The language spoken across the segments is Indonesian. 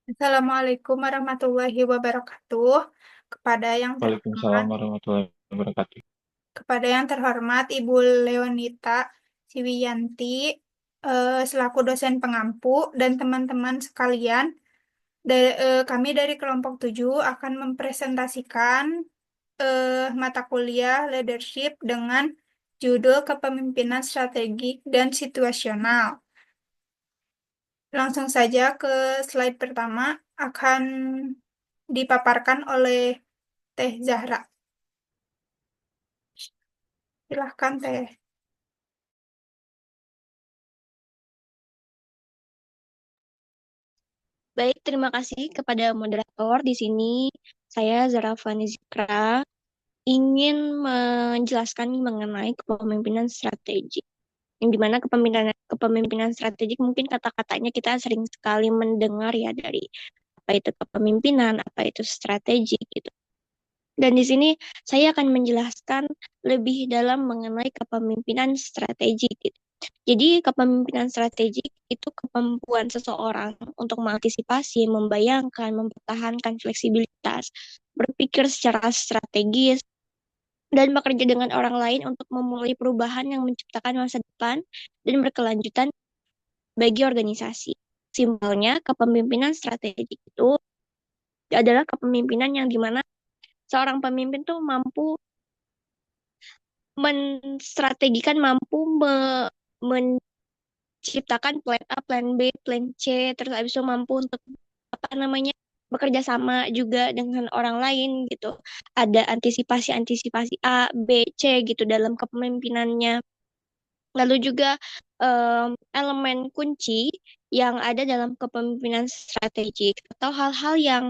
Assalamualaikum warahmatullahi wabarakatuh. Kepada yang Waalaikumsalam terhormat, warahmatullahi wabarakatuh. kepada yang terhormat Ibu Leonita Siwiyanti, selaku dosen pengampu dan teman-teman sekalian, kami dari kelompok 7 akan mempresentasikan mata kuliah leadership dengan judul Kepemimpinan Strategik dan Situasional. Langsung saja ke slide pertama akan dipaparkan oleh Teh Zahra. Silahkan Teh. Baik, terima kasih kepada moderator. Di sini saya Zara Fani Zikra ingin menjelaskan mengenai kepemimpinan strategik. Yang dimana kepemimpinan strategik mungkin kata-katanya kita sering sekali mendengar ya dari apa itu kepemimpinan, apa itu strategik gitu. Dan di sini saya akan menjelaskan lebih dalam mengenai kepemimpinan strategik gitu. Jadi kepemimpinan strategik itu kemampuan seseorang untuk mengantisipasi, membayangkan, mempertahankan fleksibilitas, berpikir secara strategis, dan bekerja dengan orang lain untuk memulai perubahan yang menciptakan masa depan dan berkelanjutan bagi organisasi. Simpelnya, kepemimpinan strategik itu adalah kepemimpinan yang dimana seorang pemimpin tuh mampu menstrategikan, mampu menciptakan plan A, plan B, plan C, terus habis itu mampu untuk apa namanya bekerja sama juga dengan orang lain gitu. Ada antisipasi-antisipasi A, B, C gitu dalam kepemimpinannya. Lalu juga elemen kunci yang ada dalam kepemimpinan strategik atau hal-hal yang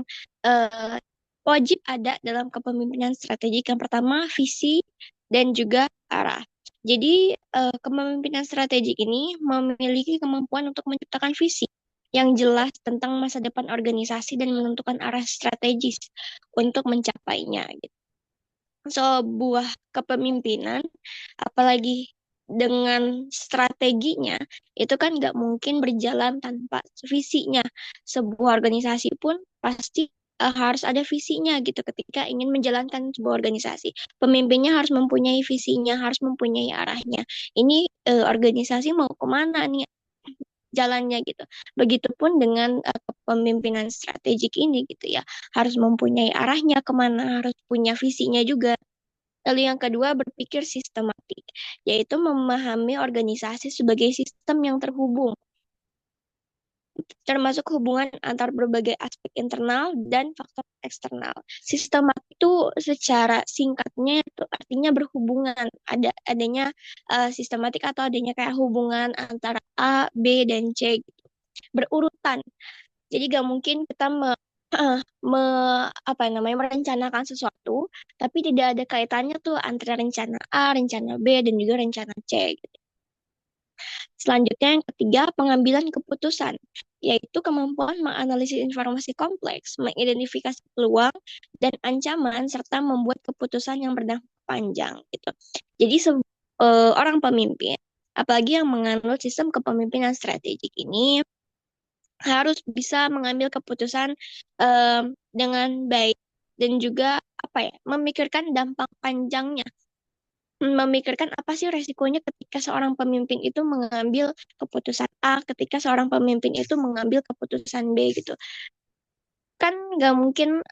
eh, wajib ada dalam kepemimpinan strategik. Yang pertama, visi dan juga arah. Jadi, kepemimpinan strategik ini memiliki kemampuan untuk menciptakan visi yang jelas tentang masa depan organisasi dan menentukan arah strategis untuk mencapainya. Gitu. Sebuah kepemimpinan, apalagi dengan strateginya, itu kan nggak mungkin berjalan tanpa visinya. Sebuah organisasi pun pasti harus ada visinya gitu ketika ingin menjalankan sebuah organisasi. Pemimpinnya harus mempunyai visinya, harus mempunyai arahnya. Ini organisasi mau kemana nih jalannya gitu. Begitupun dengan kepemimpinan strategik ini gitu ya. Harus mempunyai arahnya kemana, harus punya visinya juga. Lalu yang kedua, berpikir sistematik, yaitu memahami organisasi sebagai sistem yang terhubung, termasuk hubungan antar berbagai aspek internal dan faktor eksternal. Sistematik itu secara singkatnya itu artinya berhubungan, adanya sistematik atau adanya kayak hubungan antara A, B, dan C gitu. Berurutan. Jadi gak mungkin kita me, apa namanya merencanakan sesuatu tapi tidak ada kaitannya tuh antara rencana A, rencana B dan juga rencana C. Selanjutnya yang ketiga, pengambilan keputusan, yaitu kemampuan menganalisis informasi kompleks, mengidentifikasi peluang dan ancaman serta membuat keputusan yang berdampak panjang gitu. Jadi orang pemimpin apalagi yang menganut sistem kepemimpinan strategik ini harus bisa mengambil keputusan dengan baik dan juga apa ya memikirkan dampak panjangnya, memikirkan apa sih resikonya ketika seorang pemimpin itu mengambil keputusan A, ketika seorang pemimpin itu mengambil keputusan B gitu. Kan nggak mungkin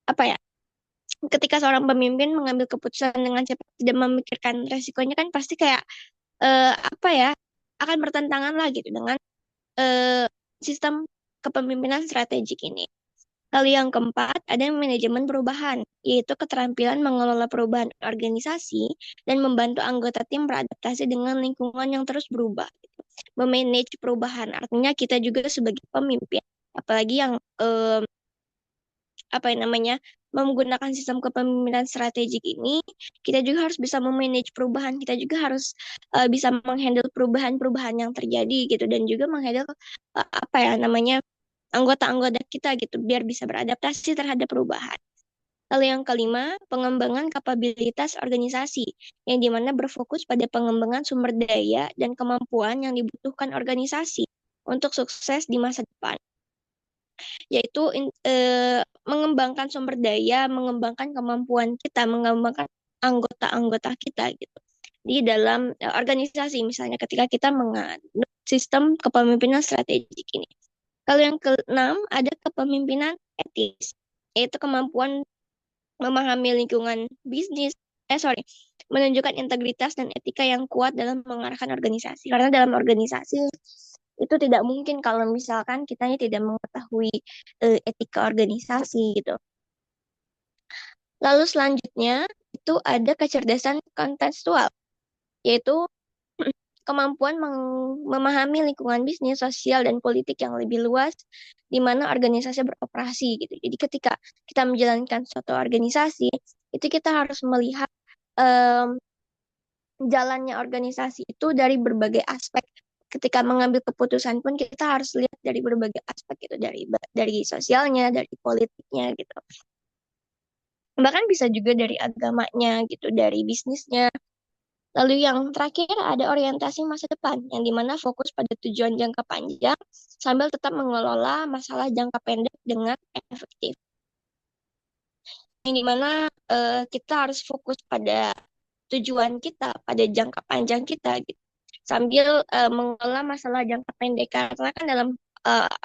apa ya ketika seorang pemimpin mengambil keputusan dengan cepat tidak memikirkan resikonya kan pasti kayak apa ya akan bertentangan lah gitu dengan eh, sistem kepemimpinan strategik ini. Lalu yang keempat, ada manajemen perubahan, yaitu keterampilan mengelola perubahan organisasi dan membantu anggota tim beradaptasi dengan lingkungan yang terus berubah. Memanage perubahan, artinya kita juga sebagai pemimpin, apalagi yang apa yang namanya menggunakan sistem kepemimpinan strategik ini, kita juga harus bisa memanage perubahan, kita juga harus bisa menghandle perubahan-perubahan yang terjadi gitu dan juga menghandle apa ya namanya anggota-anggota kita gitu biar bisa beradaptasi terhadap perubahan. Lalu yang kelima, pengembangan kapabilitas organisasi, yang dimana berfokus pada pengembangan sumber daya dan kemampuan yang dibutuhkan organisasi untuk sukses di masa depan. yaitu mengembangkan sumber daya, mengembangkan kemampuan kita, mengembangkan anggota-anggota kita gitu. Di dalam organisasi misalnya ketika kita menganut sistem kepemimpinan strategik ini. Kalau yang keenam ada kepemimpinan etis, yaitu kemampuan memahami lingkungan bisnis, menunjukkan integritas dan etika yang kuat dalam mengarahkan organisasi. Karena dalam organisasi itu tidak mungkin kalau misalkan kitanya tidak mengetahui etika organisasi gitu. Lalu selanjutnya itu ada kecerdasan kontekstual, yaitu kemampuan memahami lingkungan bisnis, sosial, dan politik yang lebih luas di mana organisasi beroperasi gitu. Jadi ketika kita menjalankan suatu organisasi, itu kita harus melihat em, jalannya organisasi itu dari berbagai aspek. Ketika mengambil keputusan pun kita harus lihat dari berbagai aspek gitu, dari sosialnya, dari politiknya gitu. Bahkan bisa juga dari agamanya gitu, dari bisnisnya. Lalu yang terakhir ada orientasi masa depan, yang dimana fokus pada tujuan jangka panjang sambil tetap mengelola masalah jangka pendek dengan efektif. Yang dimana kita harus fokus pada tujuan kita, pada jangka panjang kita, gitu. Sambil mengelola masalah jangka pendek. Karena kan dalam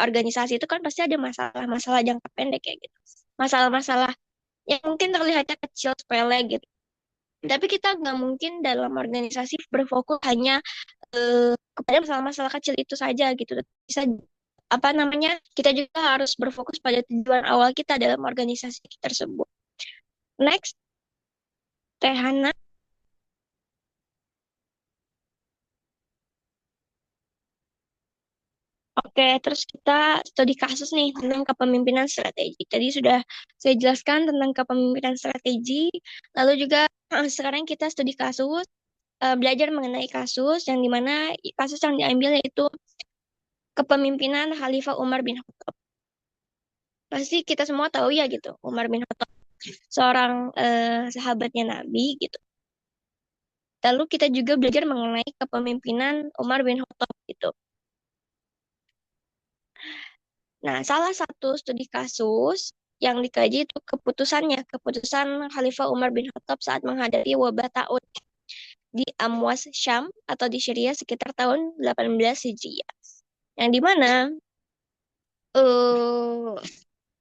organisasi itu kan pasti ada masalah-masalah jangka pendek ya gitu. Masalah-masalah yang mungkin terlihatnya kecil, sepele gitu. Tapi kita nggak mungkin dalam organisasi berfokus hanya kepada masalah-masalah kecil itu saja gitu. Bisa apa namanya? Kita juga harus berfokus pada tujuan awal kita dalam organisasi tersebut. Next, Tehana. Oke, terus kita studi kasus nih tentang kepemimpinan strategi. Tadi sudah saya jelaskan tentang kepemimpinan strategi. Lalu juga sekarang kita studi kasus, belajar mengenai kasus yang dimana kasus yang diambil yaitu kepemimpinan Khalifah Umar bin Khattab. Pasti kita semua tahu ya gitu, Umar bin Khattab seorang sahabatnya Nabi gitu. Lalu kita juga belajar mengenai kepemimpinan Umar bin Khattab gitu. Nah, salah satu studi kasus yang dikaji itu keputusan Khalifah Umar bin Khattab saat menghadapi wabah taun di Amwas Syam atau di Syria sekitar tahun 18 Hijriah. Yang dimana eh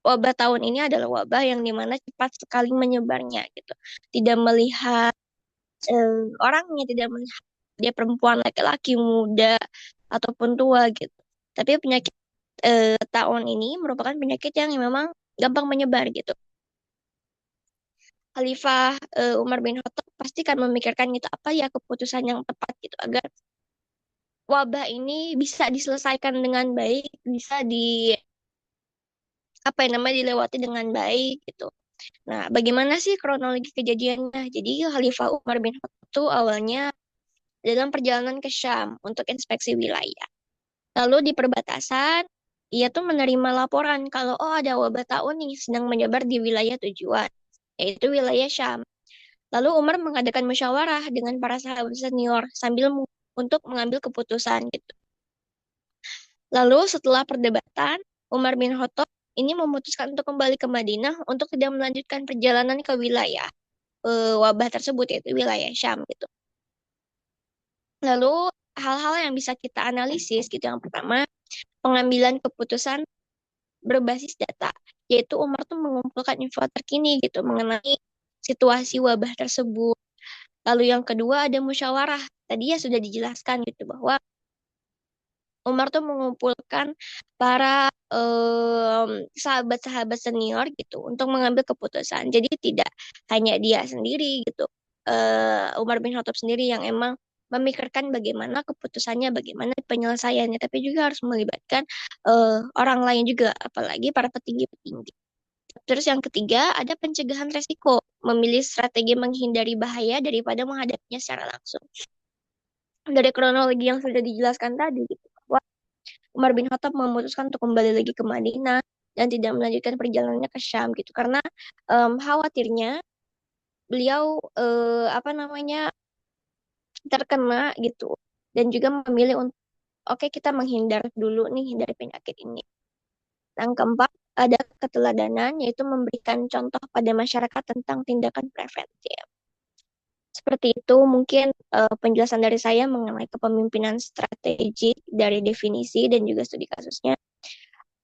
wabah tahun ini adalah wabah yang dimana cepat sekali menyebarnya gitu. Tidak melihat orangnya, tidak melihat dia perempuan, laki-laki, muda ataupun tua gitu. Tapi penyakit tahun ini merupakan penyakit yang memang gampang menyebar gitu. Khalifah Umar bin Khattab pasti kan memikirkan gitu apa ya keputusan yang tepat gitu agar wabah ini bisa diselesaikan dengan baik, bisa apa yang namanya dilewati dengan baik gitu. Nah, bagaimana sih kronologi kejadiannya? Jadi Khalifah Umar bin Khattab itu awalnya dalam perjalanan ke Syam untuk inspeksi wilayah. Lalu di perbatasan, ia tuh menerima laporan kalau oh ada wabah taun nih sedang menyebar di wilayah tujuan, yaitu wilayah Syam. Lalu Umar mengadakan musyawarah dengan para sahabat senior sambil untuk mengambil keputusan gitu. Lalu setelah perdebatan, Umar bin Khattab ini memutuskan untuk kembali ke Madinah untuk tidak melanjutkan perjalanan ke wilayah wabah tersebut yaitu wilayah Syam gitu. Lalu hal-hal yang bisa kita analisis gitu yang pertama pengambilan keputusan berbasis data yaitu Umar tuh mengumpulkan info terkini gitu mengenai situasi wabah tersebut. Lalu yang kedua ada musyawarah. Tadi ya sudah dijelaskan gitu bahwa Umar tuh mengumpulkan para sahabat-sahabat senior gitu untuk mengambil keputusan. Jadi tidak hanya dia sendiri gitu. Umar bin Khattab sendiri yang emang memikirkan bagaimana keputusannya, bagaimana penyelesaiannya, tapi juga harus melibatkan orang lain juga, apalagi para petinggi-petinggi. Terus yang ketiga ada pencegahan resiko, memilih strategi menghindari bahaya daripada menghadapinya secara langsung. Dari kronologi yang sudah dijelaskan tadi, gitu, bahwa Umar bin Khattab memutuskan untuk kembali lagi ke Madinah dan tidak melanjutkan perjalanannya ke Syam gitu karena khawatirnya beliau apa namanya terkena gitu dan juga memilih untuk oke kita menghindar dulu nih dari penyakit ini. Yang keempat, ada keteladanan, yaitu memberikan contoh pada masyarakat tentang tindakan preventif. Seperti itu mungkin penjelasan dari saya mengenai kepemimpinan strategik dari definisi dan juga studi kasusnya.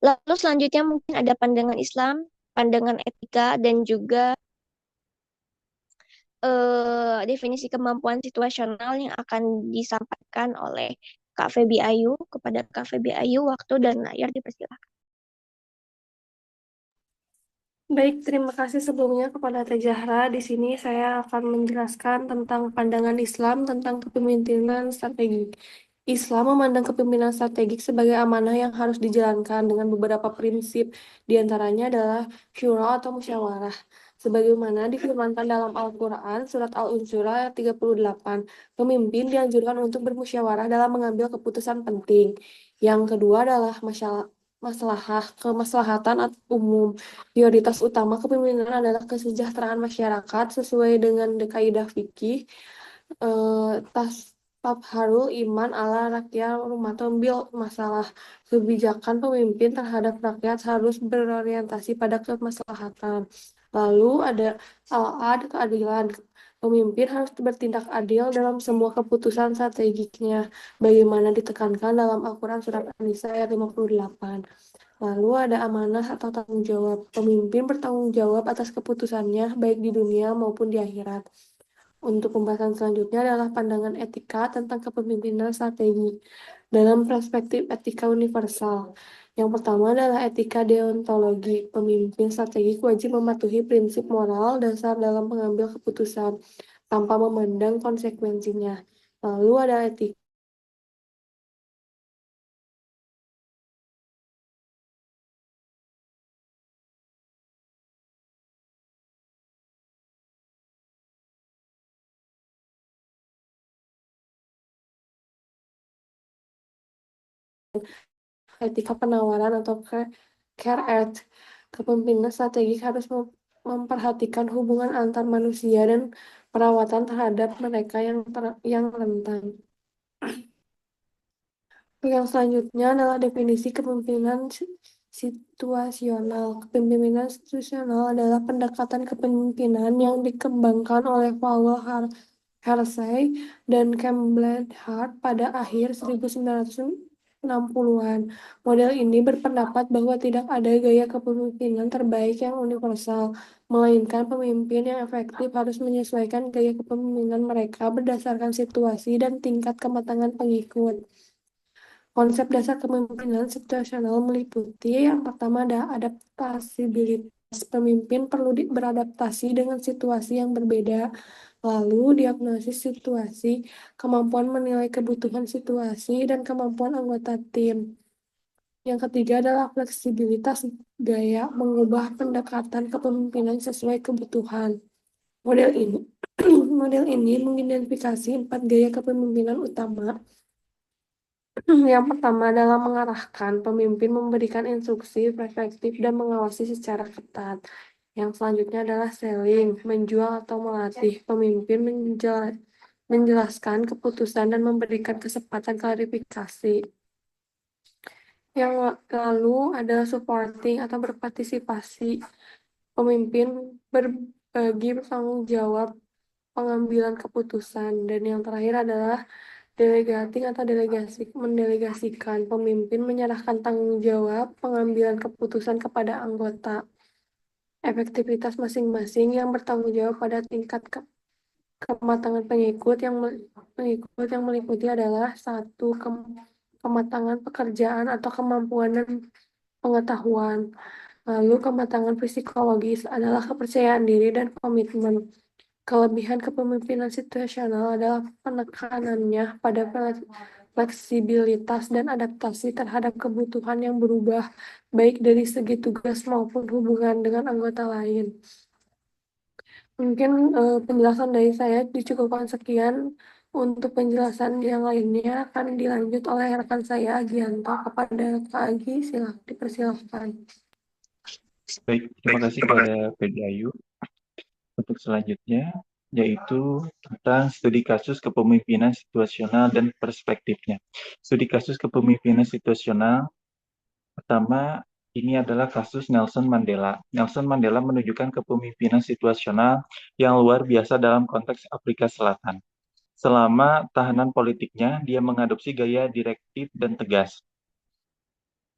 Lalu selanjutnya mungkin ada pandangan Islam, pandangan etika, dan juga definisi kemampuan situasional yang akan disampaikan oleh Kak Febi Ayu. Kepada Kak Febi Ayu, waktu dan layar dipersilakan. Baik, terima kasih sebelumnya kepada Teh Zahra. Di sini saya akan menjelaskan tentang pandangan Islam tentang kepemimpinan strategik. Islam memandang kepemimpinan strategik sebagai amanah yang harus dijalankan dengan beberapa prinsip, di antaranya adalah syura atau musyawarah. Sebagaimana difirmankan dalam Al-Quran, surat Al-Unsyura ayat 38, pemimpin dianjurkan untuk bermusyawarah dalam mengambil keputusan penting. Yang kedua adalah kemaslahatan umum. Prioritas utama kepemimpinan adalah kesejahteraan masyarakat sesuai dengan kaidah fikih tas tabharul iman ala rakyat rumaton bil masalah. Kebijakan pemimpin terhadap rakyat harus berorientasi pada kemaslahatan. Lalu ada al-ad, keadilan. Pemimpin harus bertindak adil dalam semua keputusan strategiknya, bagaimana ditekankan dalam Al-Quran surat An-Nisa ayat 58. Lalu ada amanah atau tanggung jawab. Pemimpin bertanggung jawab atas keputusannya baik di dunia maupun di akhirat. Untuk pembahasan selanjutnya adalah pandangan etika tentang kepemimpinan strategi dalam perspektif etika universal. Yang pertama adalah etika deontologi. Pemimpin strategik wajib mematuhi prinsip moral dasar dalam mengambil keputusan tanpa memandang konsekuensinya. Lalu ada etika penawaran atau care art. Kepemimpinan strategik harus memperhatikan hubungan antar manusia dan perawatan terhadap mereka yang rentan. Yang selanjutnya adalah definisi kepemimpinan situasional. Kepemimpinan situasional adalah pendekatan kepemimpinan yang dikembangkan oleh Paulo Hersey dan Campbell Hart pada akhir 1960-an. Model ini berpendapat bahwa tidak ada gaya kepemimpinan terbaik yang universal, melainkan pemimpin yang efektif harus menyesuaikan gaya kepemimpinan mereka berdasarkan situasi dan tingkat kematangan pengikut. Konsep dasar kepemimpinan situasional meliputi yang pertama ada adaptasibilitas. Pemimpin perlu beradaptasi dengan situasi yang berbeda. Lalu diagnosis situasi, kemampuan menilai kebutuhan situasi, dan kemampuan anggota tim. Yang ketiga adalah fleksibilitas gaya, mengubah pendekatan kepemimpinan sesuai kebutuhan. Model ini model ini mengidentifikasi 4 gaya kepemimpinan utama. Yang pertama adalah mengarahkan, pemimpin memberikan instruksi, perspektif, dan mengawasi secara ketat. Yang selanjutnya adalah selling, menjual atau melatih, pemimpin menjelaskan keputusan dan memberikan kesempatan klarifikasi. Yang lalu adalah supporting atau berpartisipasi, pemimpin berbagi bertanggung jawab pengambilan keputusan. Dan yang terakhir adalah delegating atau mendelegasikan, pemimpin menyerahkan tanggung jawab pengambilan keputusan kepada anggota. Efektivitas masing-masing yang bertanggung jawab pada tingkat kematangan pengikut yang meliputi adalah satu, kematangan pekerjaan atau kemampuan dan pengetahuan. Lalu kematangan psikologis adalah kepercayaan diri dan komitmen. Kelebihan kepemimpinan situasional adalah penekanannya pada fleksibilitas dan adaptasi terhadap kebutuhan yang berubah, baik dari segi tugas maupun hubungan dengan anggota lain. Mungkin penjelasan dari saya dicukupkan sekian. Untuk penjelasan yang lainnya akan dilanjut oleh rekan saya Agianto. Kepada Kak Agi, dipersilahkan. Baik, terima kasih kepada Feby Ayu. Untuk selanjutnya, yaitu tentang studi kasus kepemimpinan situasional dan perspektifnya. Studi kasus kepemimpinan situasional, pertama Ini adalah kasus Nelson Mandela. Nelson Mandela menunjukkan kepemimpinan situasional yang luar biasa dalam konteks Afrika Selatan. Selama tahanan politiknya, dia mengadopsi gaya direktif dan tegas.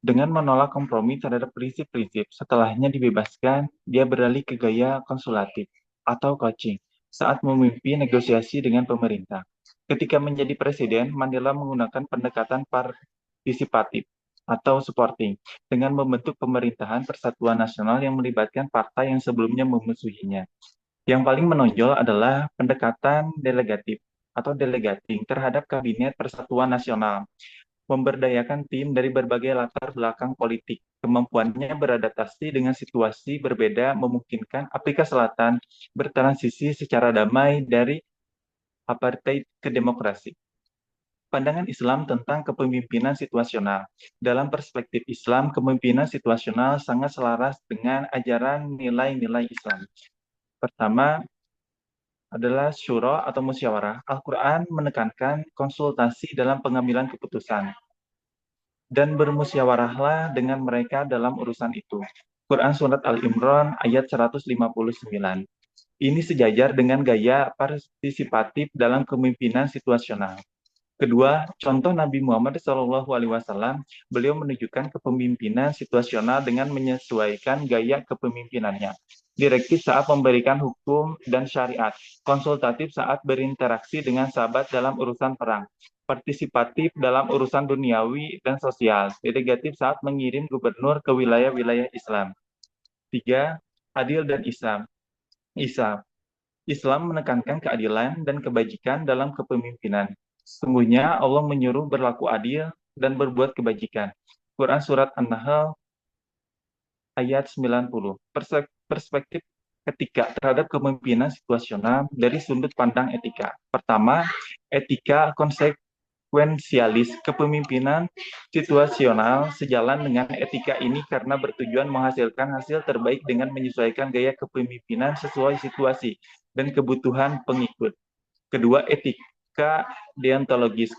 Dengan menolak kompromi terhadap prinsip-prinsip, setelahnya dibebaskan, dia beralih ke gaya konsulatif atau coaching saat memimpin negosiasi dengan pemerintah. Ketika menjadi presiden, Mandela menggunakan pendekatan partisipatif atau supporting dengan membentuk pemerintahan persatuan nasional yang melibatkan partai yang sebelumnya memusuhinya. Yang paling menonjol adalah pendekatan delegatif atau delegating terhadap Kabinet Persatuan Nasional, memberdayakan tim dari berbagai latar belakang politik. Kemampuannya beradaptasi dengan situasi berbeda memungkinkan Afrika Selatan bertransisi secara damai dari apartheid ke demokrasi. Pandangan Islam tentang kepemimpinan situasional. Dalam perspektif Islam, kepemimpinan situasional sangat selaras dengan ajaran nilai-nilai Islam. Pertama adalah syura atau musyawarah. Al-Quran menekankan konsultasi dalam pengambilan keputusan dan bermusyawarahlah dengan mereka dalam urusan itu. Quran Surat Al-Imran ayat 159. Ini sejajar dengan gaya partisipatif dalam kepemimpinan situasional. Kedua, contoh Nabi Muhammad SAW, beliau menunjukkan kepemimpinan situasional dengan menyesuaikan gaya kepemimpinannya. Direktif saat memberikan hukum dan syariat, konsultatif saat berinteraksi dengan sahabat dalam urusan perang, partisipatif dalam urusan duniawi dan sosial, delegatif saat mengirim gubernur ke wilayah-wilayah Islam. Tiga, adil dan Islam. Islam menekankan keadilan dan kebajikan dalam kepemimpinan. Sesungguhnya Allah menyuruh berlaku adil dan berbuat kebajikan. Quran Surat An-Nahl ayat 90. Perspektif etika terhadap kepemimpinan situasional dari sudut pandang etika. Pertama, etika konsekuensialis. Kepemimpinan situasional sejalan dengan etika ini karena bertujuan menghasilkan hasil terbaik dengan menyesuaikan gaya kepemimpinan sesuai situasi dan kebutuhan pengikut. Kedua, etika deontologis.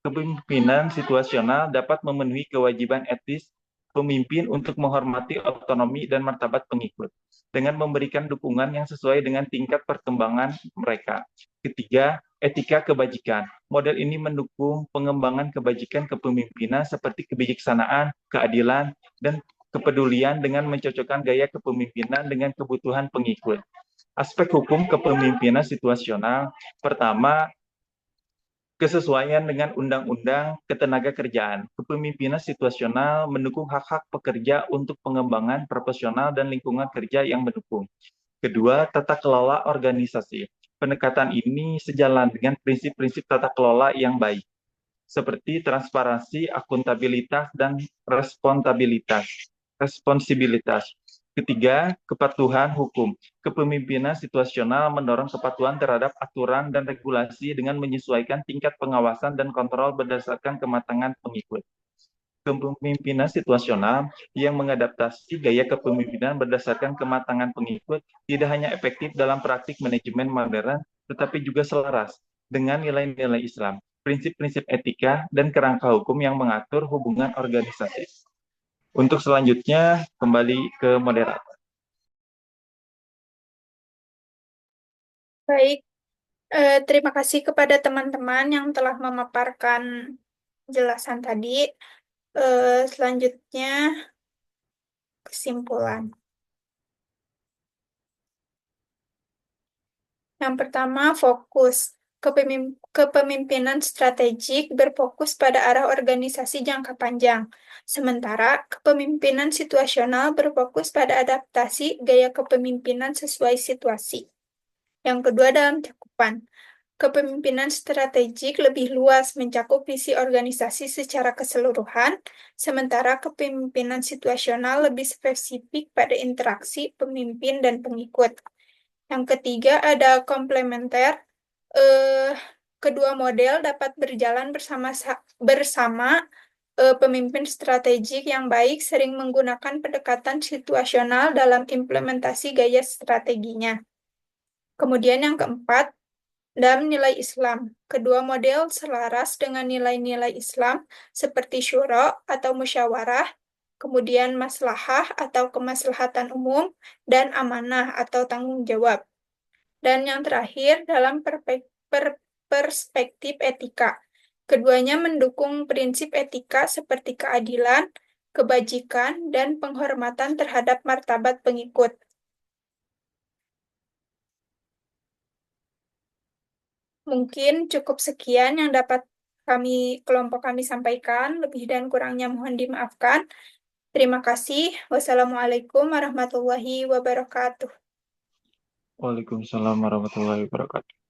Kepemimpinan situasional dapat memenuhi kewajiban etis pemimpin untuk menghormati otonomi dan martabat pengikut dengan memberikan dukungan yang sesuai dengan tingkat perkembangan mereka. Ketiga, etika kebajikan. Model ini mendukung pengembangan kebajikan kepemimpinan seperti kebijaksanaan, keadilan, dan kepedulian dengan mencocokkan gaya kepemimpinan dengan kebutuhan pengikut. Aspek hukum kepemimpinan situasional. Pertama, kesesuaian dengan Undang-Undang Ketenagakerjaan. Kepemimpinan situasional mendukung hak-hak pekerja untuk pengembangan profesional dan lingkungan kerja yang mendukung. Kedua, tata kelola organisasi. Pendekatan ini sejalan dengan prinsip-prinsip tata kelola yang baik, seperti transparansi, akuntabilitas, dan responsibilitas. Ketiga, kepatuhan hukum. Kepemimpinan situasional mendorong kepatuhan terhadap aturan dan regulasi dengan menyesuaikan tingkat pengawasan dan kontrol berdasarkan kematangan pengikut. Kepemimpinan situasional yang mengadaptasi gaya kepemimpinan berdasarkan kematangan pengikut tidak hanya efektif dalam praktik manajemen modern, tetapi juga selaras dengan nilai-nilai Islam, prinsip-prinsip etika, dan kerangka hukum yang mengatur hubungan organisasi. Untuk selanjutnya, kembali ke moderator. Baik, terima kasih kepada teman-teman yang telah memaparkan jelasan tadi. Selanjutnya, kesimpulan. Yang pertama, fokus. Kepemimpinan strategik berfokus pada arah organisasi jangka panjang. Sementara kepemimpinan situasional berfokus pada adaptasi gaya kepemimpinan sesuai situasi. Yang kedua, dalam cakupan. Kepemimpinan strategik lebih luas mencakup visi organisasi secara keseluruhan, sementara kepemimpinan situasional lebih spesifik pada interaksi pemimpin dan pengikut. Yang ketiga, ada komplementer. Kedua model dapat berjalan bersama. Pemimpin strategik yang baik sering menggunakan pendekatan situasional dalam implementasi gaya strateginya. Kemudian yang keempat, dalam nilai Islam. Kedua model selaras dengan nilai-nilai Islam seperti syura atau musyawarah, kemudian maslahah atau kemaslahatan umum, dan amanah atau tanggung jawab. Dan yang terakhir, dalam perspektif etika, keduanya mendukung prinsip etika seperti keadilan, kebajikan, dan penghormatan terhadap martabat pengikut. Mungkin cukup sekian yang dapat kelompok kami sampaikan. Lebih dan kurangnya mohon dimaafkan. Terima kasih. Wassalamualaikum warahmatullahi wabarakatuh. Waalaikumsalam warahmatullahi wabarakatuh.